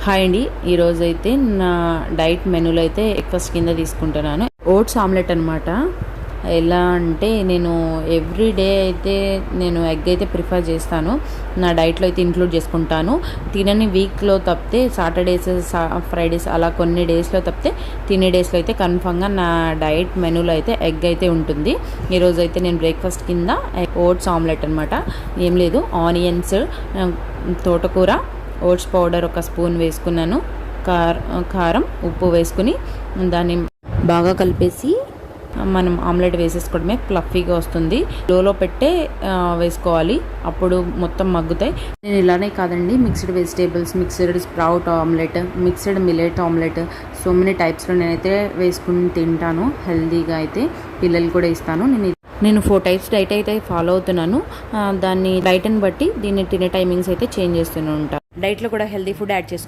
Hi అండి, ఈరోజైతే నా డైట్ మెనూలో అయితే బ్రేక్ఫాస్ట్ కింద తీసుకుంటున్నాను ఓట్స్ ఆమ్లెట్ అనమాట. ఎలా అంటే నేను ఎవ్రీ డే అయితే నేను ఎగ్ అయితే ప్రిఫర్ చేస్తాను, నా డైట్లో అయితే ఇంక్లూడ్ చేసుకుంటాను. తినని వీక్లో తప్పితే సాటర్డేస్ ఫ్రైడేస్ అలా కొన్ని డేస్లో తప్పితే తినే డేస్లో అయితే కన్ఫామ్గా నా డైట్ మెనూలో అయితే ఎగ్ అయితే ఉంటుంది. ఈరోజు అయితే నేను బ్రేక్ఫాస్ట్ కింద ఓట్స్ ఆమ్లెట్ అనమాట. ఏం లేదు, ఆనియన్స్, తోటకూర, ఓట్స్ పౌడర్ ఒక స్పూన్ వేసుకున్నాను, కారం, ఉప్పు వేసుకుని దాన్ని బాగా కలిపేసి మనం ఆమ్లెట్ వేసేసుకోవడమే. ఫ్లఫీగా వస్తుంది. లోలో పెట్టే వేసుకోవాలి, అప్పుడు మొత్తం మగ్గుతాయి. నేను ఇలానే కాదండి, mixed vegetables, mixed sprout omelette, mixed millet omelette, so many టైప్స్లో నేనైతే వేసుకుని తింటాను. హెల్తీగా అయితే పిల్లలు కూడా ఇస్తాను. నేను 4 టైప్స్ డైట్ అయితే ఫాలో అవుతున్నాను. దాన్ని డైట్ని బట్టి దీన్ని తినే టైమింగ్స్ అయితే చేంజ్ చేస్తూనే ఉంటాను. డైట్లో కూడా హెల్తీ ఫుడ్ యాడ్ చేసుకో.